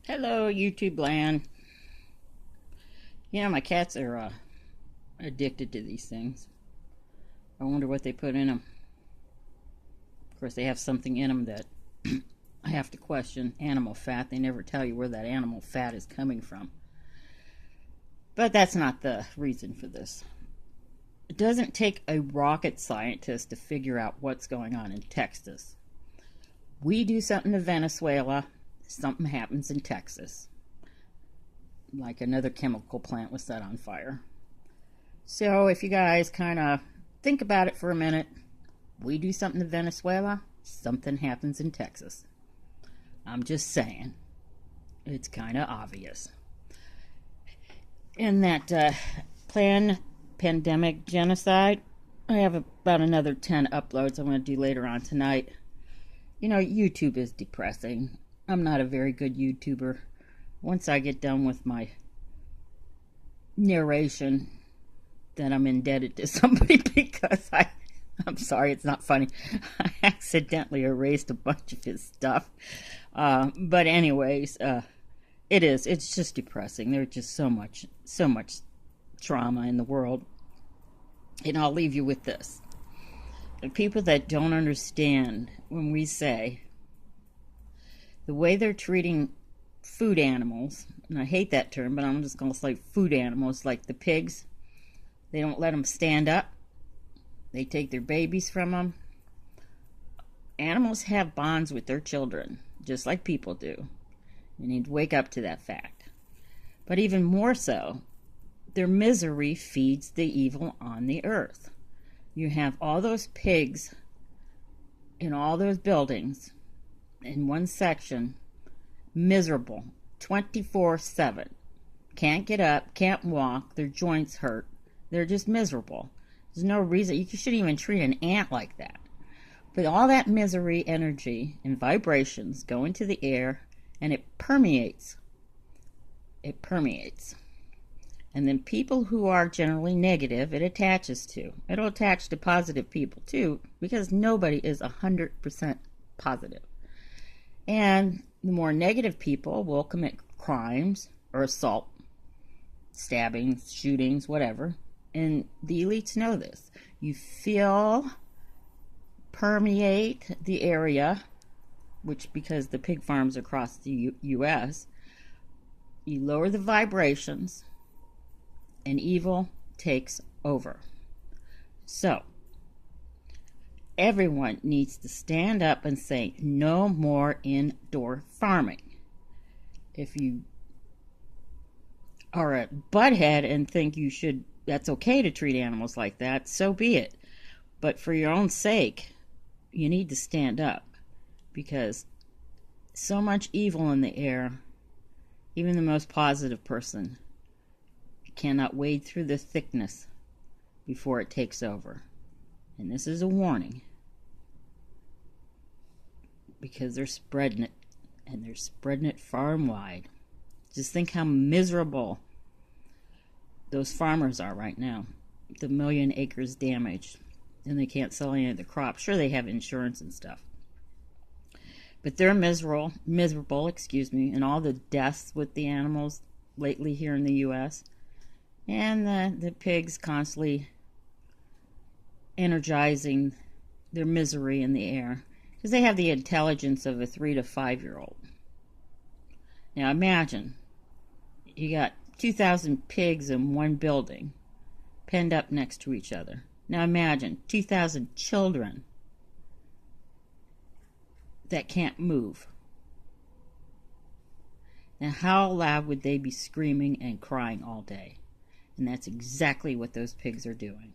Hello, YouTube land. My cats are addicted to these things. I wonder what they put in them. Of course, they have something in them that I have to question. Animal fat. They never tell you where that animal fat is coming from. But that's not the reason for this. It doesn't take a rocket scientist to figure out what's going on in Texas. We do something to Venezuela, something happens in Texas. Like another chemical plant was set on fire. So if you guys kind of think about it for a minute, we do something to Venezuela, something happens in Texas. I'm just saying. It's kind of obvious. In that planned pandemic genocide, I have about another 10 uploads I'm going to do later on tonight. YouTube is depressing. I'm not a very good YouTuber. Once I get done with my narration, then I'm indebted to somebody because I'm sorry, it's not funny. I accidentally erased a bunch of his stuff. But anyways, it's just depressing. There's just so much trauma in the world. And I'll leave you with this. The people that don't understand when we say the way they're treating food animals, and I hate that term, but I'm just going to say food animals, like the pigs. They don't let them stand up. They take their babies from them. Animals have bonds with their children, just like people do. You need to wake up to that fact. But even more so, their misery feeds the evil on the earth. You have all those pigs in all those buildings in one section, miserable, 24/7. Can't get up, can't walk, their joints hurt. They're just miserable. There's no reason. You shouldn't even treat an ant like that. But all that misery, energy, and vibrations go into the air, and it permeates. It permeates. And then people who are generally negative, it attaches to. It'll attach to positive people too, because nobody is 100% positive. And the more negative people will commit crimes or assault, stabbings, shootings, whatever. And the elites know this. You feel, permeate the area, which because the pig farms across the U.S., you lower the vibrations, and evil takes over. So, everyone needs to stand up and say, no more indoor farming. If you are a butthead and think that's okay to treat animals like that, so be it. But for your own sake, you need to stand up, because so much evil in the air, even the most positive person cannot wade through the thickness before it takes over. And this is a warning, because they're spreading it, and they're spreading it far and wide. Just think how miserable those farmers are right now. The 1 million acres damaged, and they can't sell any of the crops. Sure, they have insurance and stuff, but they're miserable, and all the deaths with the animals lately here in the U.S., and the pigs constantly energizing their misery in the air, because they have the intelligence of a 3 to 5 year old. Now imagine you got 2,000 pigs in one building, penned up next to each other. Now imagine 2,000 children that can't move. Now how loud would they be screaming and crying all day? And that's exactly what those pigs are doing.